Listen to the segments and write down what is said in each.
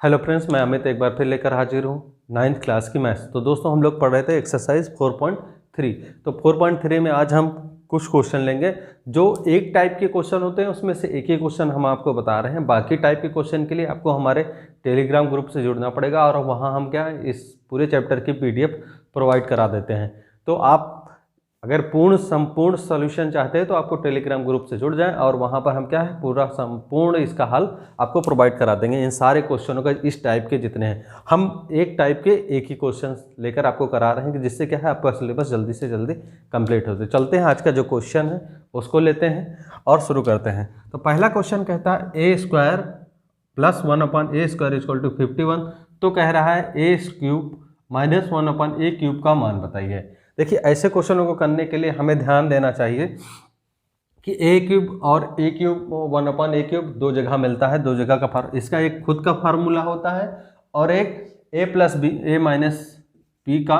Hello friends, मैं अमित एक बार फिर लेकर हाजिर हूँ 9th क्लास की मैथ्स। तो दोस्तों हम लोग पढ़ रहे थे एक्सरसाइज 4.3। तो 4.3 में आज हम कुछ क्वेश्चन लेंगे। जो एक टाइप के क्वेश्चन होते हैं उसमें से एक ही क्वेश्चन हम आपको बता रहे हैं। बाकी टाइप के क्वेश्चन के लिए आपको हमारे टेलीग्राम ग्रुप से जुड़ना पड़ेगा और वहाँ हम क्या इस पूरे चैप्टर की PDF प्रोवाइड करा देते हैं। तो आप अगर संपूर्ण सॉल्यूशन चाहते हैं तो आपको टेलीग्राम ग्रुप से जुड़ जाएं और वहां पर हम क्या है पूरा संपूर्ण इसका हल आपको प्रोवाइड करा देंगे। इन सारे क्वेश्चनों का इस टाइप के जितने हैं हम एक टाइप के एक ही क्वेश्चन लेकर आपको करा रहे हैं कि जिससे क्या है आपका सिलेबस जल्दी से जल्दी कंप्लीट हो जाए। चलते हैं आज का जो क्वेश्चन है उसको लेते हैं और शुरू करते हैं। तो पहला क्वेश्चन कहता है A square plus 1/a² equal to 51। तो कह रहा है a³ माइनस 1/a³ का मान बताइए। देखिए ऐसे क्वेश्चनों को करने के लिए हमें ध्यान देना चाहिए कि a³ और a³ 1/a³ दो जगह मिलता है, दो जगह का इसका एक खुद का फार्मूला होता है और एक a माइनस b का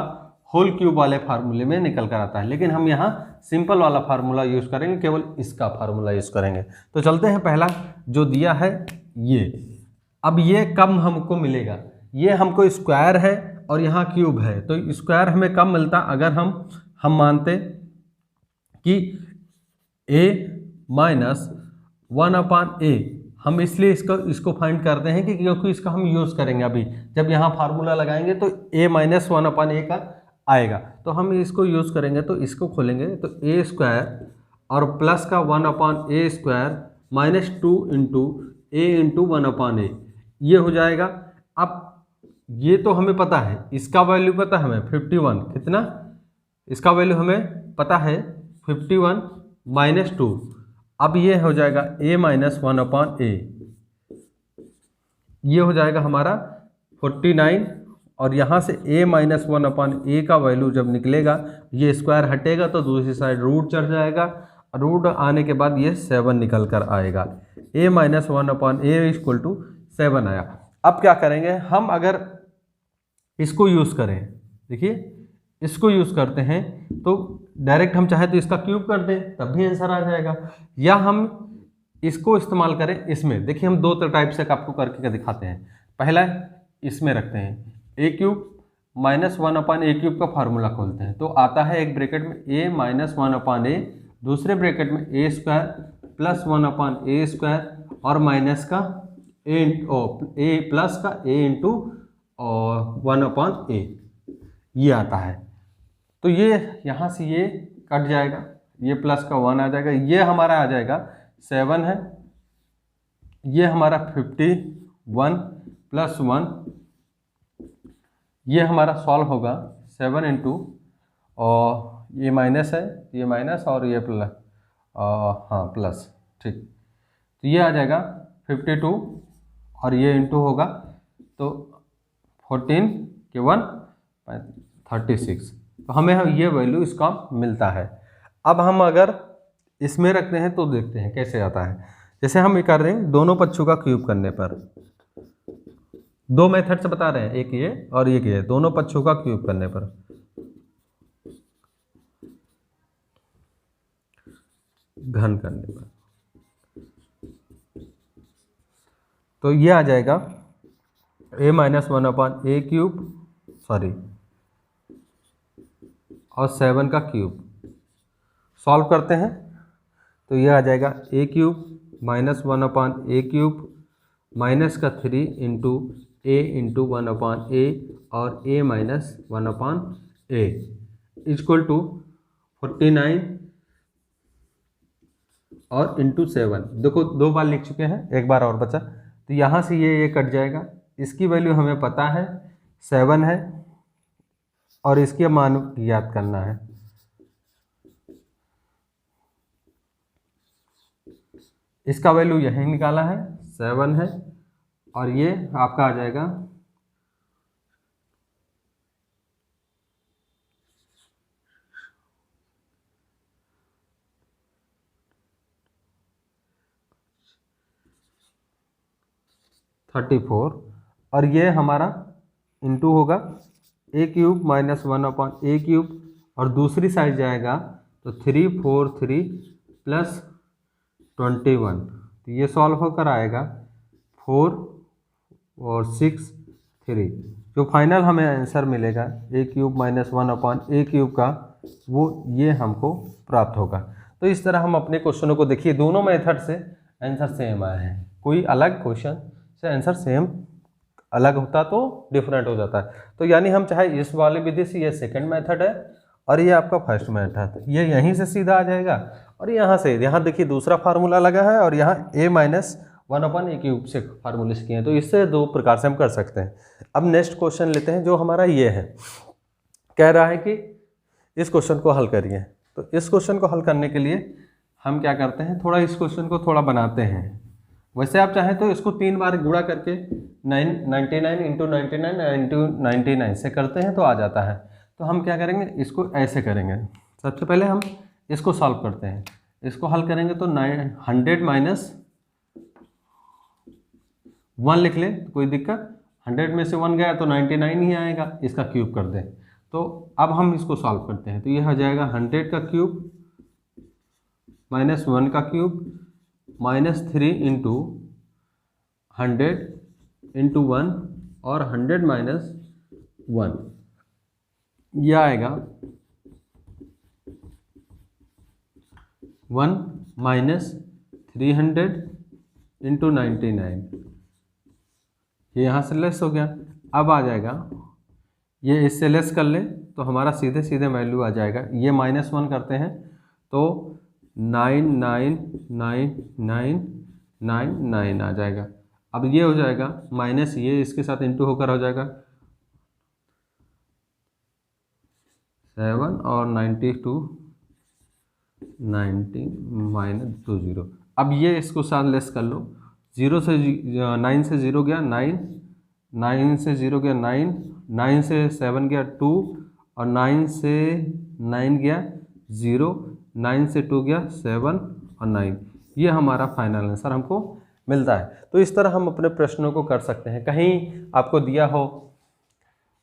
होल क्यूब वाले फार्मूले में निकल कर आता है। लेकिन हम यहाँ सिंपल वाला फार्मूला यूज़ करेंगे, केवल इसका फार्मूला यूज़ करेंगे। तो चलते हैं, पहला जो दिया है ये। अब ये कब हमको मिलेगा, ये हमको स्क्वायर है और यहाँ क्यूब है, तो स्क्वायर हमें कब मिलता अगर हम मानते कि a माइनस 1/a। हम इसलिए इसको फाइंड करते हैं कि क्योंकि इसका हम यूज़ करेंगे। अभी जब यहाँ फार्मूला लगाएंगे तो a माइनस 1/a का आएगा, तो हम इसको यूज़ करेंगे। तो इसको खोलेंगे तो a² और प्लस का 1/a² minus 2 into a into 1/a ये हो जाएगा। अब ये तो हमें पता है, इसका वैल्यू पता है हमें 51, कितना इसका वैल्यू हमें पता है 51 माइनस 2। अब ये हो जाएगा a माइनस 1/a, ये हो जाएगा हमारा 49 और यहाँ से a माइनस 1/a का वैल्यू जब निकलेगा ये स्क्वायर हटेगा तो दूसरी साइड रूट चढ़ जाएगा। रूट आने के बाद ये 7 निकल कर आएगा। a minus 1/a equal to 7 आया। अब क्या करेंगे हम, अगर इसको यूज़ करें, देखिए इसको यूज़ करते हैं तो डायरेक्ट हम चाहे तो इसका क्यूब कर दें तब भी आंसर आ जाएगा, या हम इसको इस्तेमाल करें इसमें। देखिए हम दो टाइप से आपको करके दिखाते हैं। पहला इसमें रखते हैं a³ माइनस 1/a³ का फार्मूला खोलते हैं तो आता है एक ब्रैकेट में a माइनस 1/a, दूसरे ब्रैकेट में a² प्लस 1/a² और माइनस का a प्लस का a इंटू 1/a ये आता है। तो ये यहाँ से ये कट जाएगा, ये प्लस का 1 आ जाएगा, ये हमारा आ जाएगा 7 है, ये हमारा 51 प्लस 1, ये हमारा सॉल्व होगा 7 इंटू और ये माइनस है, ये माइनस और ये प्लस, हाँ प्लस, ठीक। तो ये आ जाएगा 52 और ये इंटू होगा तो 14 के 1 36। तो हमें ये वैल्यू इसका मिलता है। अब हम अगर इसमें रखते हैं तो देखते हैं कैसे आता है। जैसे हम ये कर रहे हैं दोनों पक्षों का क्यूब करने पर, दो मेथड से बता रहे हैं, एक ये और एक ये, दोनों पक्षों का क्यूब करने पर घन करने पर तो ये आ जाएगा a माइनस 1/a³ सॉरी और 7 का क्यूब। सॉल्व करते हैं तो ये आ जाएगा a³ माइनस 1/a³ माइनस का 3 इंटू a इंटू 1/a और a minus 1/a equal to 49 और इंटू 7। देखो दो बार लिख चुके हैं, एक बार और बचा। तो यहाँ से ये कट जाएगा, इसकी वैल्यू हमें पता है 7 है और इसके मान ज्ञात करना है। इसका वैल्यू यही निकाला है 7 है और ये आपका आ जाएगा 34 और ये हमारा इंटू होगा a³ माइनस 1/a³ और दूसरी साइड जाएगा तो 343 प्लस 21। तो ये सॉल्व होकर आएगा 4 और 6 3। जो फाइनल हमें आंसर मिलेगा a cube minus 1/a cube का, वो ये हमको प्राप्त होगा। तो इस तरह हम अपने क्वेश्चनों को देखिए, दोनों मेथड से आंसर सेम आए हैं। कोई अलग क्वेश्चन से आंसर सेम अलग होता तो डिफरेंट हो जाता है। तो यानी हम चाहे इस वाले विधि से, ये सेकंड मेथड है और ये आपका फर्स्ट मेथड, ये यहीं से सीधा आ जाएगा। और यहाँ से, यहाँ देखिए दूसरा फार्मूला लगा है और यहाँ a माइनस 1/a क्यूब से फार्मूले से किए हैं। तो इससे दो प्रकार से हम कर सकते हैं। अब नेक्स्ट क्वेश्चन लेते हैं, जो हमारा ये है, कह रहा है कि इस क्वेश्चन को हल करिए। तो इस क्वेश्चन को हल करने के लिए हम क्या करते हैं, थोड़ा इस क्वेश्चन को थोड़ा बनाते हैं। वैसे आप चाहें तो इसको 3 बार गुणा करके 99 इंटू 99 से करते हैं तो आ जाता है। तो हम क्या करेंगे, इसको ऐसे करेंगे। सबसे पहले हम इसको सॉल्व करते हैं। इसको हल करेंगे तो 100 माइनस 1 लिख ले, कोई दिक्कत। 100 में से 1 गया तो 99 ही आएगा, इसका क्यूब कर दें। तो अब हम इसको सॉल्व करते हैं। तो ये हो जाएगा 100 का क्यूब माइनस 1 का क्यूब माइनस 3 इंटू 100 इंटू 1 और 100 माइनस 1, यह आएगा 1 माइनस 300 इंटू 99। ये यहाँ से लेस हो गया। अब आ जाएगा, ये इससे लेस कर ले तो हमारा सीधे सीधे वैल्यू आ जाएगा। ये -1 करते हैं तो 99999 आ जाएगा। अब ये हो जाएगा माइनस, ये इसके साथ इंटू होकर हो जाएगा 7 और 92 90 माइनस 20। अब ये इसको साथ लेस कर लो। 0 से 9 से 0 गया 9, 9 से 0 गया 9, 9 से 7 गया 2 और 9 से 9 गया 0, 9 से 2 गया 7 और 9। ये हमारा फाइनल आंसर हमको मिलता है। तो इस तरह हम अपने प्रश्नों को कर सकते हैं। कहीं आपको दिया हो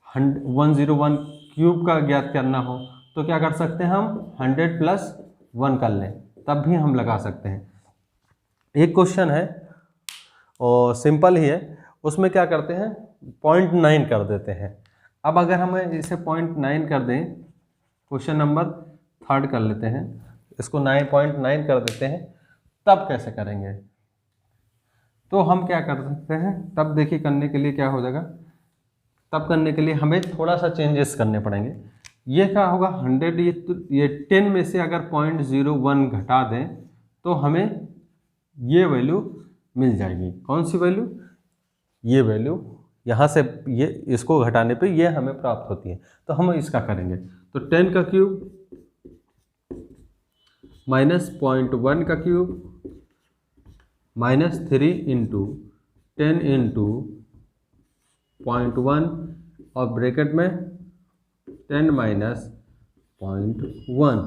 101 क्यूब का ज्ञात करना हो तो क्या कर सकते हैं, हम 100 प्लस 1 कर लें, तब भी हम लगा सकते हैं। एक क्वेश्चन है और सिंपल ही है, उसमें क्या करते हैं 0.9 कर देते हैं। अब अगर हमें इसे 0.9 कर दें, क्वेश्चन नंबर 3 कर लेते हैं, इसको 9.9 कर देते हैं, तब कैसे करेंगे। तो हम क्या कर सकते हैं, तब देखिए करने के लिए क्या हो जाएगा, तब करने के लिए हमें थोड़ा सा चेंजेस करने पड़ेंगे। ये क्या होगा 100, ये 10 में से अगर 0.01 घटा दें तो हमें ये वैल्यू मिल जाएगी। कौन सी वैल्यू, ये वैल्यू यहाँ से, ये इसको घटाने पे ये हमें प्राप्त होती है। तो हम इसका करेंगे तो 10 का क्यूब माइनस 0.1 का क्यूब माइनस 3 इंटू 10 इंटू 0.1 और ब्रैकेट में 10 माइनस 0.1।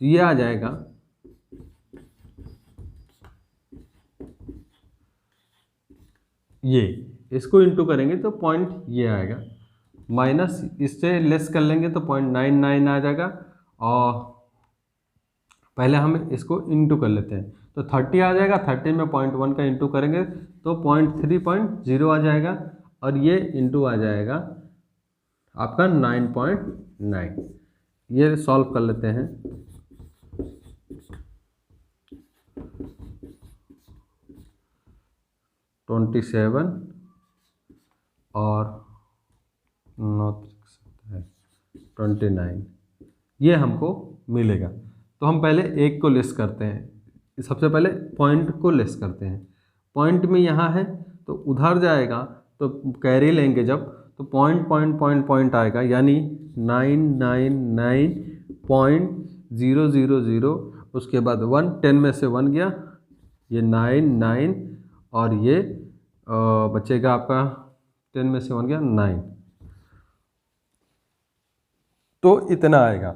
तो ये आ जाएगा ये, इसको इंटू करेंगे तो पॉइंट ये आएगा, माइनस इससे लेस कर लेंगे तो 0.99 आ जाएगा। और पहले हम इसको इंटू कर लेते हैं तो 30 आ जाएगा। 30 में 0.1 का इंटू करेंगे तो 0.3 आ जाएगा और ये इंटू आ जाएगा आपका 9.9। ये सॉल्व कर लेते हैं। (27) और 29 ये हमको मिलेगा। तो हम पहले एक को लेस करते हैं, सबसे पहले पॉइंट को लेस करते हैं। पॉइंट में यहाँ है तो उधर जाएगा तो कैरी लेंगे जब, तो पॉइंट आएगा, यानी 999.000, उसके बाद 1, 10 में से 1 गया, ये 9 और ये बचेगा आपका 10 में से 1 गया 9, तो इतना आएगा।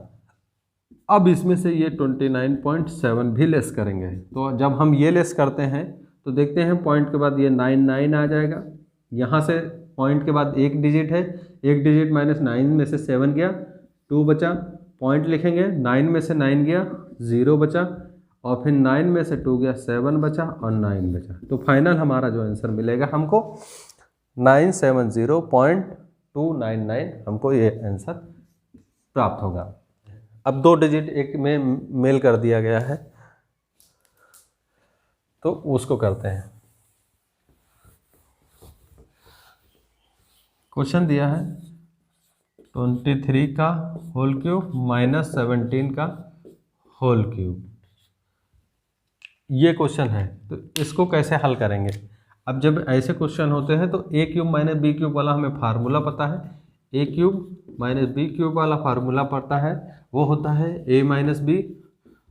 अब इसमें से ये 29.7 भी लेस करेंगे। तो जब हम ये लेस करते हैं तो देखते हैं पॉइंट के बाद ये 99 आ जाएगा। यहाँ से पॉइंट के बाद एक डिजिट है, एक डिजिट माइनस 9 में से 7 गया, 2 बचा, पॉइंट लिखेंगे, 9 में से 9 गया 0 बचा, और फिर 9 में से 2 गया 7 बचा और 9 बचा। तो फाइनल हमारा जो आंसर मिलेगा हमको 970.299 हमको ये आंसर प्राप्त होगा। अब 2 डिजिट एक में मेल कर दिया गया है, तो उसको करते हैं। क्वेश्चन दिया है 23 का होल क्यूब माइनस 17 का होल क्यूब, ये क्वेश्चन है। तो इसको कैसे हल करेंगे? अब जब ऐसे क्वेश्चन होते हैं तो ए क्यूब माइनस बी क्यूब वाला हमें फार्मूला पता है, ए क्यूब माइनस बी क्यूब वाला फार्मूला पता है, वो होता है ए माइनस बी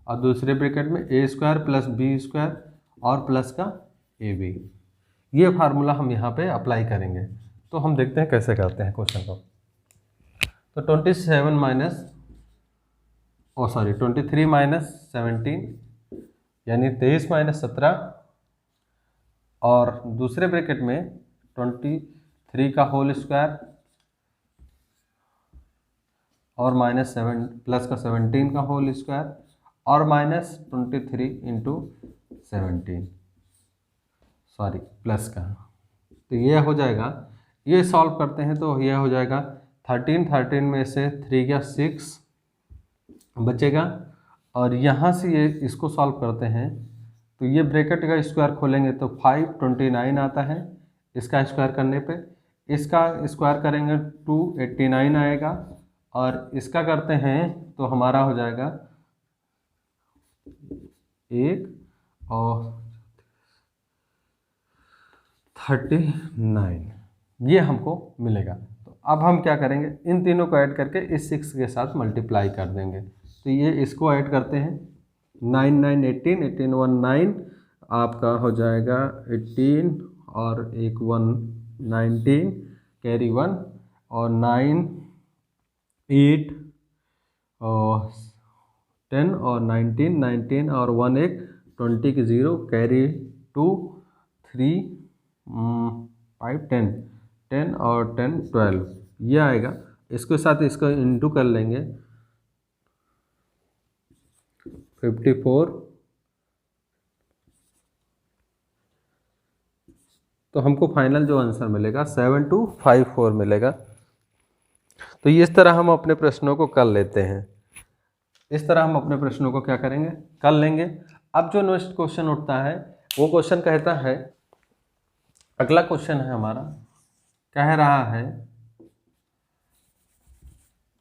और दूसरे ब्रैकेट में ए स्क्वायर प्लस बी स्क्वायर और प्लस का ए बी। ये फार्मूला हम यहाँ पे अप्लाई करेंगे। तो हम देखते हैं कैसे करते हैं क्वेश्चन को। तो 23 माइनस 17 यानी 23 माइनस 17 और दूसरे ब्रैकेट में 23 का होल स्क्वायर और माइनस 7 प्लस का 17 का होल स्क्वायर और माइनस 23 इंटू 17 प्लस का। तो ये हो जाएगा, ये सॉल्व करते हैं तो ये हो जाएगा 13 में से 3 का 6 बचेगा और यहाँ से ये इसको सॉल्व करते हैं तो ये ब्रैकेट का स्क्वायर खोलेंगे तो 529 आता है, इसका स्क्वायर करने पे इसका स्क्वायर करेंगे 289 आएगा और इसका करते हैं तो हमारा हो जाएगा 1 और 39, ये हमको मिलेगा। तो अब हम क्या करेंगे, इन तीनों को ऐड करके इस 6 के साथ मल्टीप्लाई कर देंगे। तो ये इसको ऐड करते हैं 9 9 18 18 1 9 आपका हो जाएगा 18 और 1 1 19 कैरी 1 और 9 8 और 10 और 19 19 और 1 1 20 की 0 कैरी 2 3 5 10 10 और 10 12 ये आएगा। इसके साथ इसका इंटू कर लेंगे 54, तो हमको फाइनल जो आंसर मिलेगा 7254 मिलेगा। तो इस तरह हम अपने प्रश्नों को कर लेते हैं, इस तरह हम अपने प्रश्नों को क्या करेंगे, कर लेंगे। अब जो नेक्स्ट क्वेश्चन उठता है वो क्वेश्चन कहता है, अगला क्वेश्चन है हमारा, कह रहा है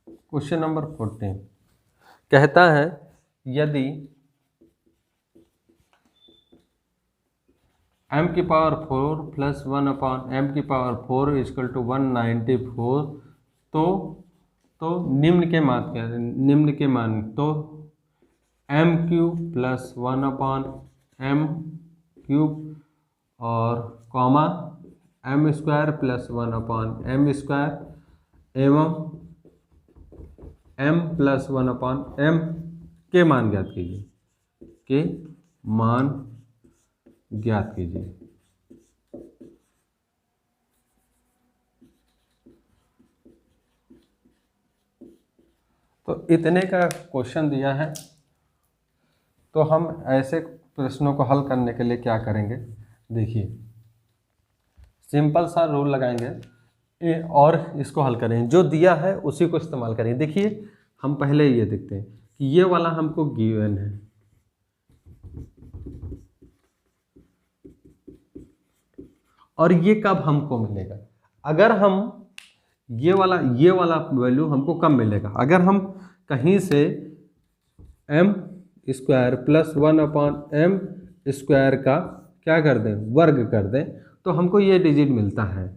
क्वेश्चन नंबर 14 कहता है यदि m की पावर 4 प्लस 1 अपॉन m की पावर 4 इक्वल टू 194 तो निम्न के मान तो m cube plus 1 upon m cube और comma m square plus 1 upon m square एवं m प्लस 1 अपॉन m के मान ज्ञात कीजिए, के मान ज्ञात कीजिए। तो इतने का क्वेश्चन दिया है, तो हम ऐसे प्रश्नों को हल करने के लिए क्या करेंगे, देखिए सिंपल सा रूल लगाएंगे और इसको हल करेंगे। जो दिया है उसी को इस्तेमाल करेंगे। देखिए हम पहले ये देखते हैं कि ये वाला हमको गिवन है, और ये कब हमको मिलेगा, अगर हम ये वाला वैल्यू हमको कब मिलेगा, अगर हम कहीं से m square plus 1 upon m square का क्या कर दें, वर्ग कर दें, तो हमको ये डिजिट मिलता है,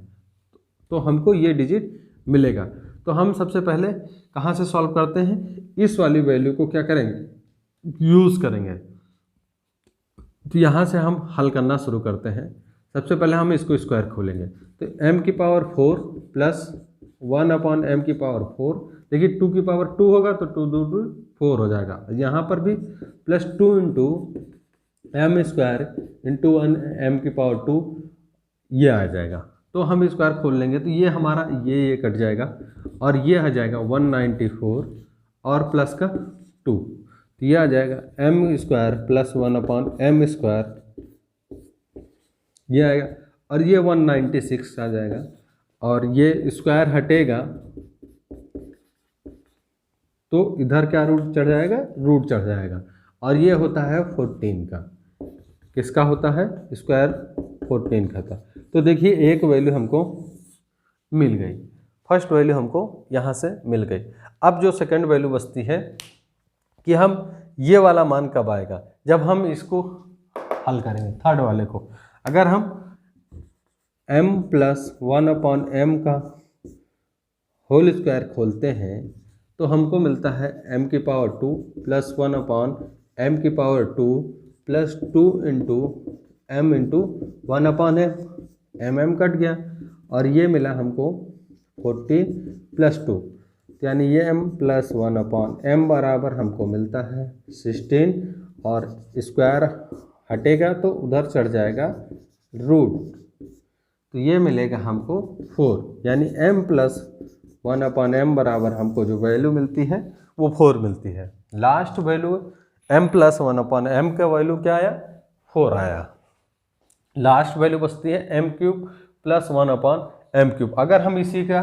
तो हमको ये डिजिट मिलेगा। तो हम सबसे पहले कहाँ से सॉल्व करते हैं, इस वाली वैल्यू को क्या करेंगे, यूज़ करेंगे। तो यहाँ से हम हल करना शुरू करते हैं। सबसे पहले हम इसको स्क्वायर खोलेंगे, तो m की पावर 4 प्लस 1 अपॉन m की पावर 4, देखिए 2 की पावर 2 होगा तो 2 2 2 4 हो जाएगा। यहाँ पर भी plus 2 into m square into 1 m की पावर 2 ये आ जाएगा। तो हम स्क्वायर खोल लेंगे तो ये हमारा ये कट जाएगा और ये आ जाएगा 194 और प्लस का 2, तो ये आ जाएगा m square plus 1 upon m square, ये आएगा। और ये 196 आ जाएगा, और ये स्क्वायर हटेगा तो इधर क्या रूट चढ़ जाएगा, रूट चढ़ जाएगा, और ये होता है 14 का। किसका होता है, स्क्वायर 14 का था। तो देखिए एक वैल्यू हमको मिल गई, फर्स्ट वैल्यू हमको यहाँ से मिल गई। अब जो सेकंड वैल्यू बचती है कि हम ये वाला मान कब आएगा, जब हम इसको हल करेंगे थर्ड वाले को। अगर हम m + 1/m का होल स्क्वायर खोलते हैं तो हमको मिलता है m² + 1/m² + 2 × m × 1/m, m cut गया, और ये मिला हमको 14 + 2, यानी ये m + 1/m बराबर हमको मिलता है 16, और स्क्वायर हटेगा तो उधर चढ़ जाएगा रूट, तो ये मिलेगा हमको 4, यानी m + 1/m बराबर हमको जो वैल्यू मिलती है वो 4 मिलती है। लास्ट वैल्यू m + 1/m का वैल्यू क्या आया, 4 आया। लास्ट वैल्यू बचती है m³ + 1/m³। अगर हम इसी का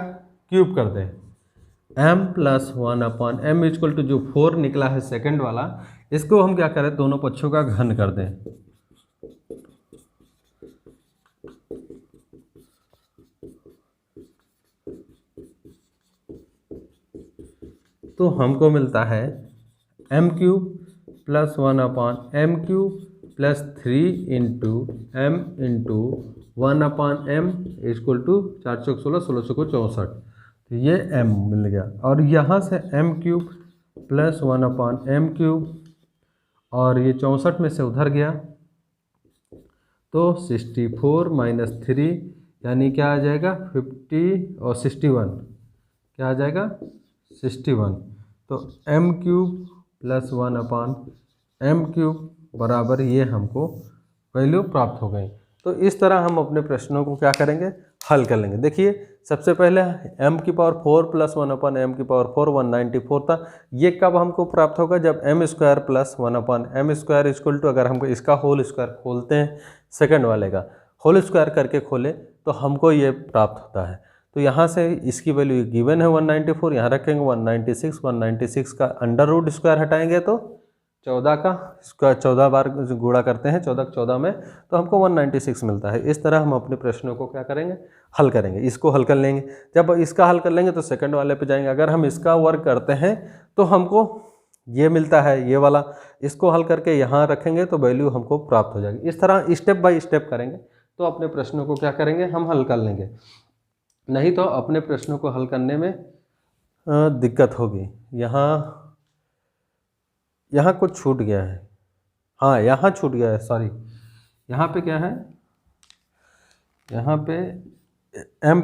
क्यूब कर दें, m + 1/m = जो 4 निकला है सेकंड वाला, इसको हम क्या करें, दोनों पक्षों का घन कर दें, तो हमको मिलता है m³ + 1/m³ + 3 × m × 1/m = 4 × 16 = 64, तो ये m मिल गया। और यहाँ से m³ + 1/m³, और ये 64 में से उधर गया तो 64 - 3, यानी क्या आ जाएगा 50, और 61 क्या आ जाएगा 61, तो m³ + 1/m³ बराबर ये हमको वैल्यू प्राप्त हो गई। तो इस तरह हम अपने प्रश्नों को क्या करेंगे, हल कर लेंगे। देखिए सबसे पहले m² + 1/m4 194 था, ये कब हमको प्राप्त होगा, जब m² + 1/m², अगर हमको इसका होल स्क्वायर खोलते हैं, सेकंड वाले का होल स्क्वायर करके खोले तो हमको ये प्राप्त होता है। तो यहाँ से इसकी वैल्यू गिवन है 194, यहाँ रखेंगे 196, 196 का अंडर रूट स्क्वायर हटाएंगे तो 14 का स्क्वायर, 14 बार गुणा करते हैं 14 × 14 में, तो हमको 196 मिलता है। इस तरह हम अपने प्रश्नों को क्या करेंगे, हल करेंगे। इसको हल कर लेंगे, जब इसका हल कर लेंगे तो सेकंड वाले पे जाएंगे। अगर हम इसका वर्क करते हैं तो हमको ये मिलता है, ये वाला, इसको हल करके यहाँ रखेंगे तो वैल्यू हमको प्राप्त हो जाएगी। इस तरह स्टेप बाय स्टेप करेंगे तो अपने प्रश्नों को क्या करेंगे, हम हल कर लेंगे। नहीं तो अपने प्रश्नों को हल करने में दिक्कत होगी। यहाँ कुछ छूट गया है, हाँ यहाँ छूट गया है, सॉरी। यहाँ पे क्या है, यहाँ पे m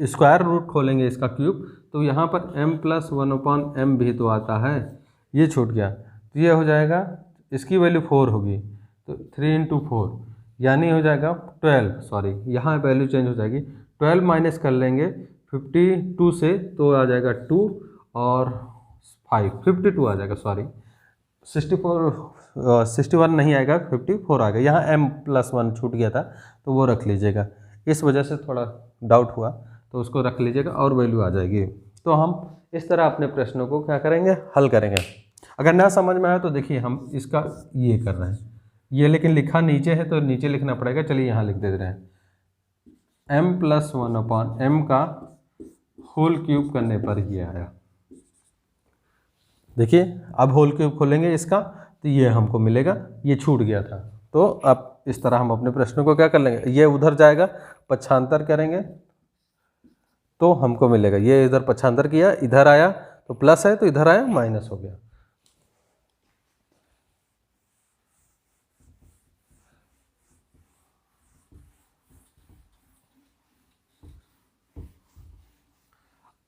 स्क्वायर रूट खोलेंगे इसका क्यूब, तो यहाँ पर m + 1/m भी तो आता है, ये छूट गया, तो ये हो जाएगा, इसकी वैल्यू 4 होगी, तो 3 × 4 यानी हो जाएगा 12, सॉरी यहाँ वैल्यू चेंज हो जाएगी, 12 माइनस कर लेंगे 52 से तो आ जाएगा 2 और 5, 52 आ जाएगा, सॉरी 61 नहीं आएगा, 54 आ गया। यहाँ m + 1 छूट गया था तो वो रख लीजिएगा, इस वजह से थोड़ा डाउट हुआ तो उसको रख लीजिएगा और वैल्यू आ जाएगी। तो हम इस तरह अपने प्रश्नों को क्या करेंगे, हल करेंगे। अगर ना समझ में आए तो देखिए हम इसका ये कर रहे हैं, ये लेकिन लिखा नीचे है तो नीचे लिखना पड़ेगा, चलिए यहाँ लिख दे रहे हैं, m + 1/m का होल क्यूब करने पर ये आया। देखिए अब होल क्यूब खोलेंगे इसका तो ये हमको मिलेगा, ये छूट गया था। तो अब इस तरह हम अपने प्रश्नों को क्या कर लेंगे, ये उधर जाएगा, पक्षांतर करेंगे तो हमको मिलेगा, ये इधर पक्षांतर किया, इधर आया तो प्लस है तो इधर आया माइनस हो गया।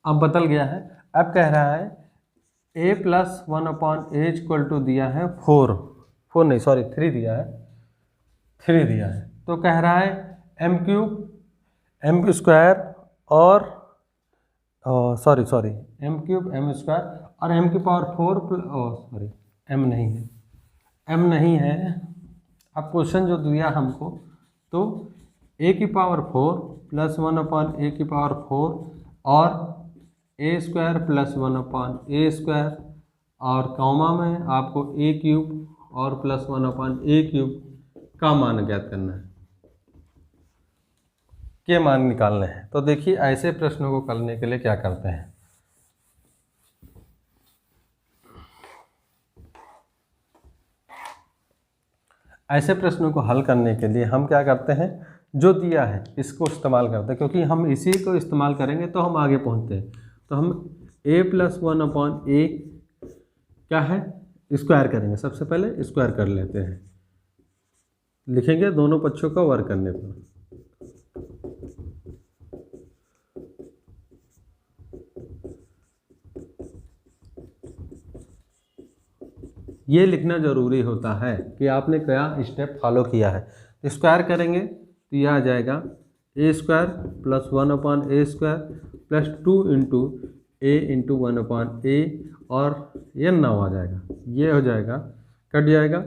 अब बदल गया है, अब कह रहा है a + 1/a दिया है 4 नहीं सॉरी 3 दिया है, 3 दिया है, तो कह रहा है m³ m² और सॉरी m³ m² और m⁴ सॉरी m नहीं है। अब क्वेश्चन जो दिया हमको, तो ए की पावर 4 प्लस 1/a⁴ और a² प्लस 1/a², और कॉमा में आपको a³ और प्लस 1/a³ का मान ज्ञात करना है, के मान निकालने हैं। तो देखिए ऐसे प्रश्नों को करने के लिए क्या करते हैं, ऐसे प्रश्नों को हल करने के लिए हम क्या करते हैं, जो दिया है इसको इस्तेमाल करते हैं, क्योंकि हम इसी को इस्तेमाल करेंगे तो हम आगे पहुंचते हैं। तो हम a + 1/a क्या है, स्क्वायर करेंगे। सबसे पहले स्क्वायर कर लेते हैं, लिखेंगे दोनों पक्षों का वर्ग करने पर। ये लिखना ज़रूरी होता है कि आपने क्या स्टेप फॉलो किया है। स्क्वायर करेंगे तो यह आ जाएगा a² plus 1/a² plus 2 into a into 1/a, और ये 9 आ जाएगा, ये हो जाएगा, कट जाएगा,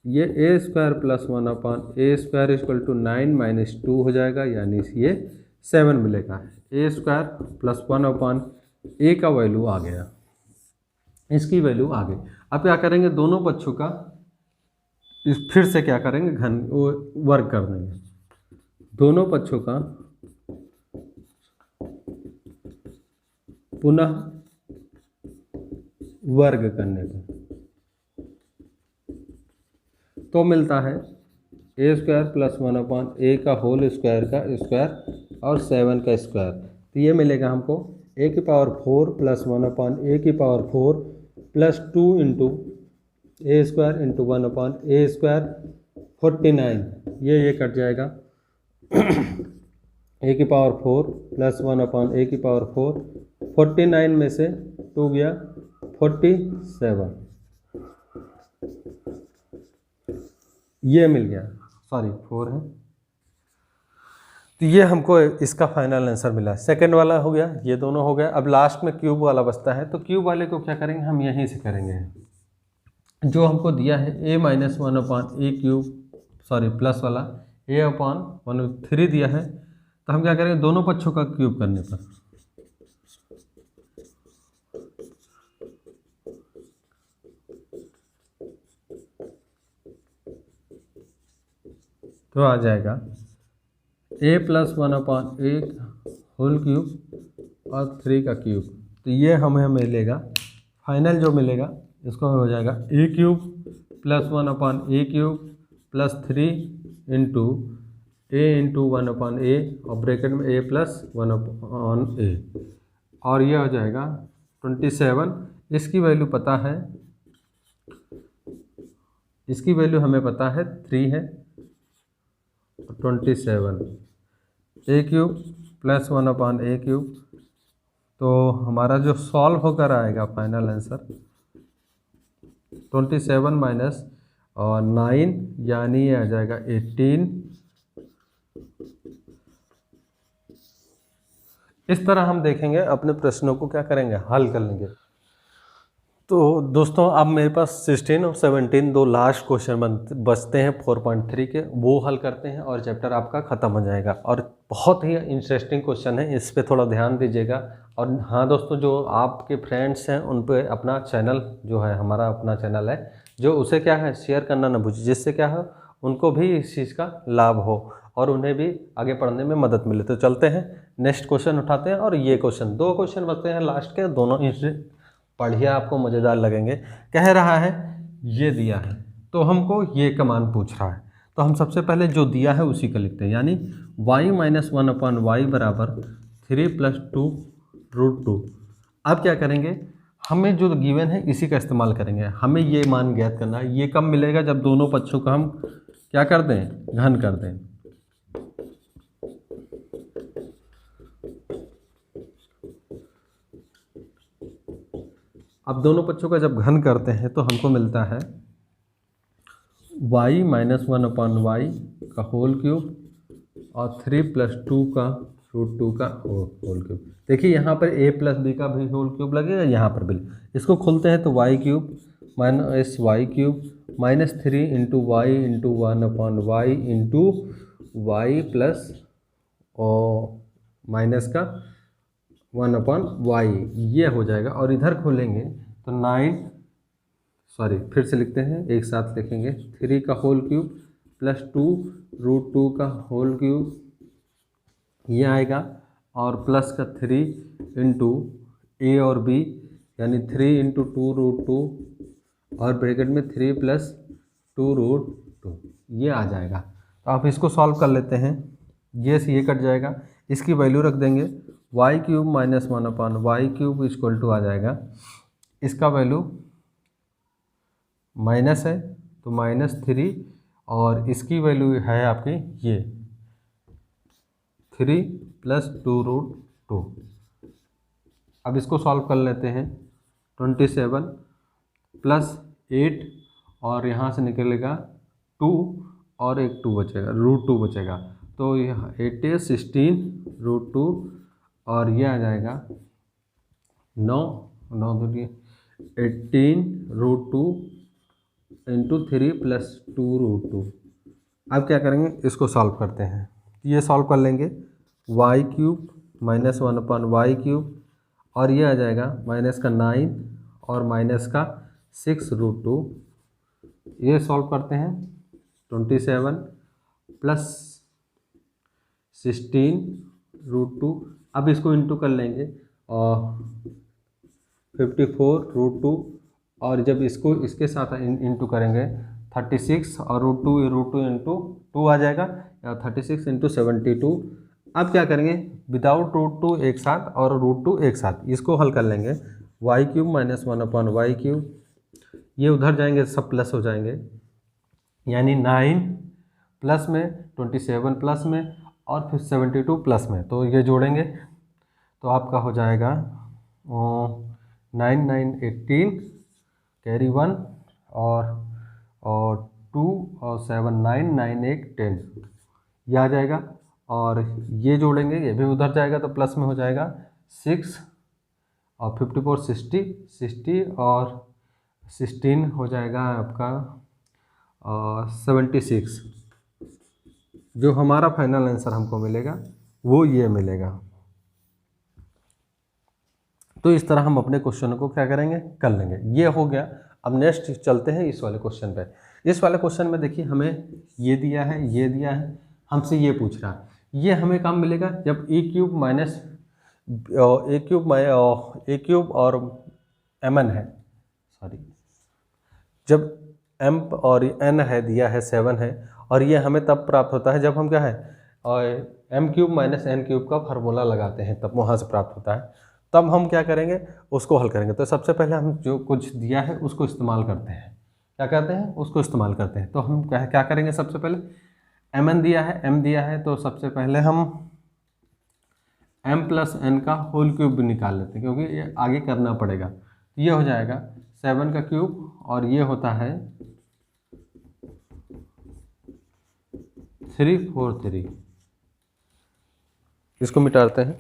ये a² plus 1/a² equal to 9 minus 2 हो जाएगा, यानी ये 7 मिलेगा। a² प्लस 1/a का वैल्यू आ गया, इसकी वैल्यू आ गई। अब क्या करेंगे, दोनों पक्षों का फिर से क्या करेंगे, वर्ग कर देंगे। दोनों पक्षों का पुनः वर्ग करने पर तो मिलता है a² प्लस 1/a का होल स्क्वायर का स्क्वायर और 7 का स्क्वायर। तो ये मिलेगा हमको a⁴ plus 1/a⁴ plus 2 into a² into 1/a², 49, ये कट जाएगा। a⁴ प्लस 1/a⁴, 49 में से 2 गया 47, ये मिल गया, सॉरी 4 है। तो ये हमको इसका फाइनल आंसर मिला। सेकंड वाला हो गया, ये दोनों हो गया। अब लास्ट में क्यूब वाला बचता है, तो क्यूब वाले को क्या करेंगे, हम यहीं से करेंगे। जो हमको दिया है a - 1/a³ सॉरी प्लस वाला a/1/3 दिया है, तो हम क्या करेंगे, दोनों पक्षों का क्यूब करने पर तो आ जाएगा a + 1/a होल क्यूब और 3 का क्यूब। तो ये हमें मिलेगा, फाइनल जो मिलेगा इसको हो जाएगा a³ plus 1/a³ plus 3 into a into 1/a और ब्रैकेट में a प्लस 1/a, और ये हो जाएगा 27। इसकी वैल्यू पता है, इसकी वैल्यू हमें पता है 3 है, 27 a³ प्लस 1/a³। तो हमारा जो सॉल्व होकर आएगा फाइनल आंसर 27 माइनस 9, यानी ये आ जाएगा 18। इस तरह हम देखेंगे, अपने प्रश्नों को क्या करेंगे, हल कर लेंगे। तो दोस्तों अब मेरे पास 16 और 17 दो लास्ट क्वेश्चन बचते हैं 4.3 के, वो हल करते हैं और चैप्टर आपका ख़त्म हो जाएगा। और बहुत ही इंटरेस्टिंग क्वेश्चन है, इस पे थोड़ा ध्यान दीजिएगा। और हाँ दोस्तों, जो आपके फ्रेंड्स हैं उन पे अपना चैनल जो है, हमारा अपना चैनल है, जो उसे क्या है शेयर करना ना भूलिए, जिससे क्या है उनको भी इस चीज़ का लाभ हो और उन्हें भी आगे पढ़ने में मदद मिले। तो चलते हैं नेक्स्ट क्वेश्चन उठाते हैं। और ये क्वेश्चन, दो क्वेश्चन बचते हैं लास्ट के, दोनों पढ़िए, आपको मज़ेदार लगेंगे। कह रहा है ये दिया है, तो हमको ये कमान पूछ रहा है, तो हम सबसे पहले जो दिया है उसी का लिखते हैं, यानी y - 1/y बराबर 3 + 2√2। अब क्या करेंगे, हमें जो गिवन है इसी का इस्तेमाल करेंगे। हमें ये मान ज्ञात करना है। ये कब मिलेगा, जब दोनों पक्षों का हम क्या कर दें, घन कर दें। अब दोनों पक्षों का जब घन करते हैं तो हमको मिलता है y - 1/y का होल क्यूब और 3 + 2 का √2 का होल क्यूब। देखिए यहाँ पर a + b का भी होल क्यूब लगेगा, यहाँ पर भी। इसको खोलते हैं तो y³ - y³ -3 × y × 1/y × Y plus और माइनस का 1/y, ये हो जाएगा। और इधर खोलेंगे तो 9, सॉरी फिर से लिखते हैं, एक साथ लिखेंगे, 3 का होल क्यूब प्लस 2√2 का होल क्यूब, ये आएगा, और प्लस का 3 इंटू ए और बी, यानी 3 इंटू 2√2 और ब्रैकेट में 3 प्लस 2√2, ये आ जाएगा। तो आप इसको सॉल्व कर लेते हैं, ये से ये कट जाएगा, इसकी वैल्यू रख देंगे, वाई क्यूब माइनस 1/वाई क्यूब इक्वल टू आ जाएगा, इसका वैल्यू माइनस है तो -3, और इसकी वैल्यू है आपकी ये 3 प्लस 2√2। अब इसको सॉल्व कर लेते हैं, 27 प्लस 8 और यहाँ से निकलेगा 2 और एक 2 बचेगा, √2 बचेगा, तो यह 8 है 16√2 और ये आ जाएगा 9 18√2 इंटू 3 प्लस 2√2। अब क्या करेंगे, इसको सॉल्व करते हैं, ये सॉल्व कर लेंगे, वाई क्यूब माइनस 1/वाई क्यूब, और ये आ जाएगा माइनस का 9 और माइनस का 6√2, ये सॉल्व करते हैं, 27 प्लस 16√2, अब इसको इंटू कर लेंगे और 54√2, और जब इसको इसके साथ इंटू करेंगे 36 और √2 इंटू 2 आ जाएगा, 36 इंटू 72। अब क्या करेंगे, विदाउट √2 एक साथ और √2 एक साथ, इसको हल कर लेंगे, वाई क्यूब माइनस 1/वाई क्यूब, ये उधर जाएंगे सब प्लस हो जाएंगे, यानी 9 प्लस में 27 प्लस में और फिर 72 प्लस में, तो ये जोड़ेंगे तो आपका हो जाएगा 9 9 18 कैरी 1 और 2 और 7 9 9 1 10, ये आ जाएगा, और ये जोड़ेंगे, ये भी उधर जाएगा तो प्लस में हो जाएगा 6 और 54 60 और 16 हो जाएगा आपका 76। जो हमारा फाइनल आंसर हमको मिलेगा वो ये मिलेगा। तो इस तरह हम अपने क्वेश्चन को क्या करेंगे, कर लेंगे, ये हो गया। अब नेक्स्ट चलते हैं इस वाले क्वेश्चन पे। इस वाले क्वेश्चन में देखिए, हमें ये दिया है, ये दिया है, हमसे ये पूछ रहा है, ये हमें कब मिलेगा, जब ए क्यूब और mn है, सॉरी, जब m और n है दिया है 7 है, और ये हमें तब प्राप्त होता है जब हम क्या है, और m cube minus n cube का फार्मूला लगाते हैं, तब वहाँ से प्राप्त होता है। तब हम क्या करेंगे, उसको हल करेंगे। तो सबसे पहले हम जो कुछ दिया है उसको इस्तेमाल करते हैं, क्या कहते हैं, उसको इस्तेमाल करते हैं। तो हम क्या करेंगे, सबसे पहले mn दिया है, m दिया है, तो सबसे पहले हम m प्लस n का होल क्यूब भी निकाल लेते हैं, क्योंकि ये आगे करना पड़ेगा। ये हो जाएगा 7 का क्यूब, और ये होता है 343। इसको मिटाते हैं,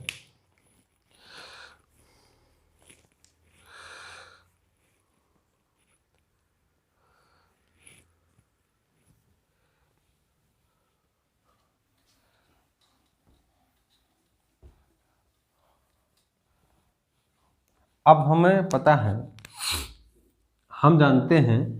अब हमें पता है, हम जानते हैं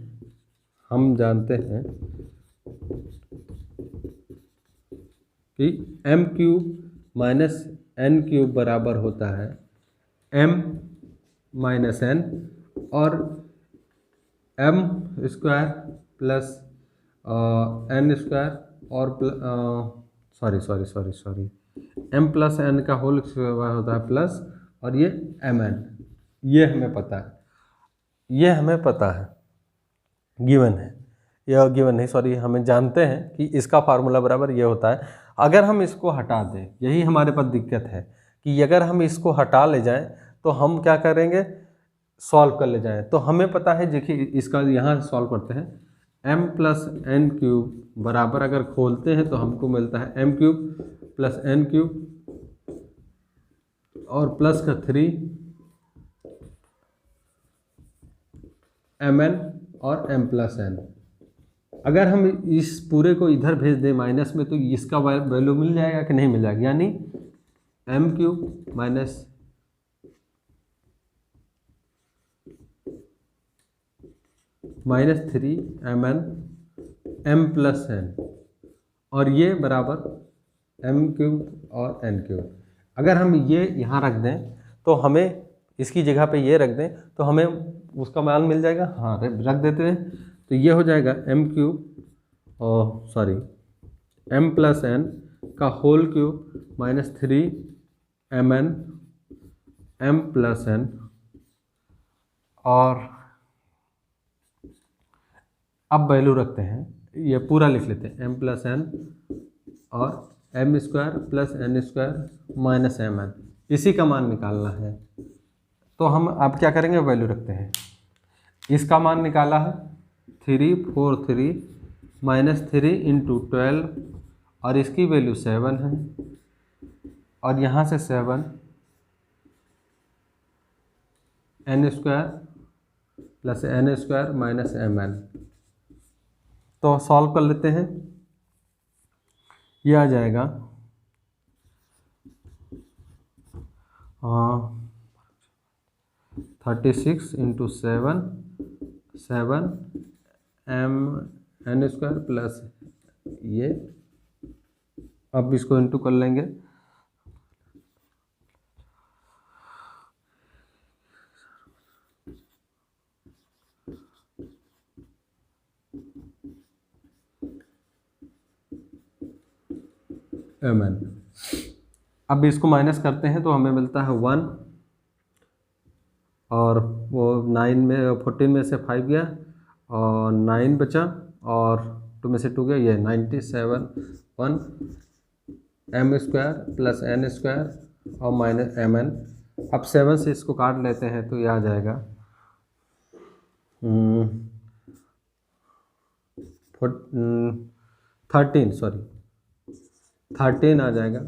कि m cube minus n cube बराबर होता है m माइनस n और m square plus n square और सॉरी m प्लस n का होल स्क्वायर होता है प्लस, और ये mn, ये हमें पता है, गिवन है, यह गिवन नहीं, सॉरी, हमें जानते हैं कि इसका फार्मूला बराबर ये होता है। अगर हम इसको हटा दें, यही हमारे पास दिक्कत है कि अगर हम इसको हटा ले जाएं तो हम क्या करेंगे, सॉल्व कर ले जाएं। तो हमें पता है, देखिए इसका यहाँ सॉल्व करते हैं, m प्लस n क्यूब बराबर, अगर खोलते हैं तो हमको मिलता है m cube plus n cube और प्लस का 3 mn और m प्लस n, अगर हम इस पूरे को इधर भेज दें माइनस में तो इसका वैल्यू मिल जाएगा कि नहीं मिल जाएगा, यानी m³ माइनस -3mn m+n, और ये बराबर m³ और n³। अगर हम ये यहाँ रख दें तो हमें इसकी जगह पे ये रख दें तो हमें उसका मान मिल जाएगा। हाँ रख देते हैं तो ये हो जाएगा m³ और सॉरी m+n का होल क्यूब -3mn m+n, और अब वैल्यू रखते हैं, ये पूरा लिख लेते हैं m+n और m² + n² - mn, इसी का मान निकालना है। तो हम अब क्या करेंगे, वैल्यू रखते हैं। इसका मान निकाला है 343 -3 × 12, और इसकी वैल्यू 7 है, और यहाँ से 7 n² + n² - mn। तो सॉल्व कर लेते हैं, ये आ जाएगा 36 × 7 7 n² प्लस ये, अब इसको इंटू कर लेंगे, mn। अब इसको माइनस करते हैं तो हमें मिलता है 1, और वो 14 में से 5 गया और 9 बचा, और 2 में से 2 गया, ये 97 1 m² + n² और -mn। अब 7 से इसको काट लेते हैं तो ये आ जाएगा 13 आ जाएगा।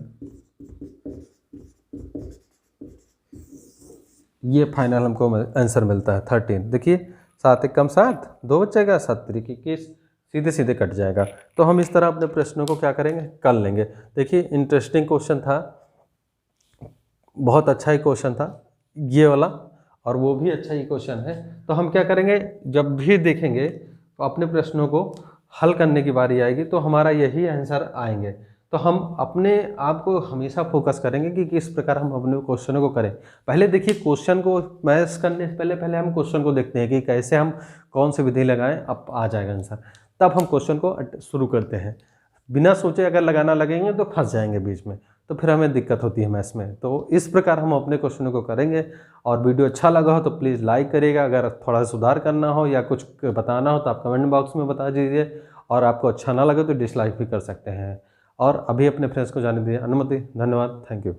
ये फाइनल हमको आंसर मिलता है 13। देखिए 7 × 7 2 बचेगा, 7 × 21 सीधे सीधे कट जाएगा। तो हम इस तरह अपने प्रश्नों को क्या करेंगे, कर लेंगे। देखिए इंटरेस्टिंग क्वेश्चन था, बहुत अच्छा ही क्वेश्चन था ये वाला, और वो भी अच्छा ही क्वेश्चन है। तो हम क्या करेंगे, जब भी देखेंगे तो अपने प्रश्नों को हल करने की बारी आएगी तो हमारा यही आंसर आएंगे। तो हम अपने आप को हमेशा फोकस करेंगे कि किस प्रकार हम अपने क्वेश्चनों को करें। पहले देखिए क्वेश्चन को मैथ्स करने से पहले हम क्वेश्चन को देखते हैं कि कैसे हम कौन सी विधि लगाएं, अब आ जाएगा आंसर। तब हम क्वेश्चन को शुरू करते हैं। बिना सोचे अगर लगाना लगेंगे तो फंस जाएंगे बीच में, तो फिर हमें दिक्कत होती है मैथ्स में। तो इस प्रकार हम अपने क्वेश्चनों को करेंगे। और वीडियो अच्छा लगा हो तो प्लीज़ लाइक करिएगा। अगर थोड़ा सुधार करना हो या कुछ बताना हो तो आप कमेंट बॉक्स में बता दीजिए, और आपको अच्छा ना लगे तो डिसलाइक भी कर सकते हैं। और अभी अपने फ्रेंड्स को जाने दीजिए अनुमति। धन्यवाद, थैंक यू।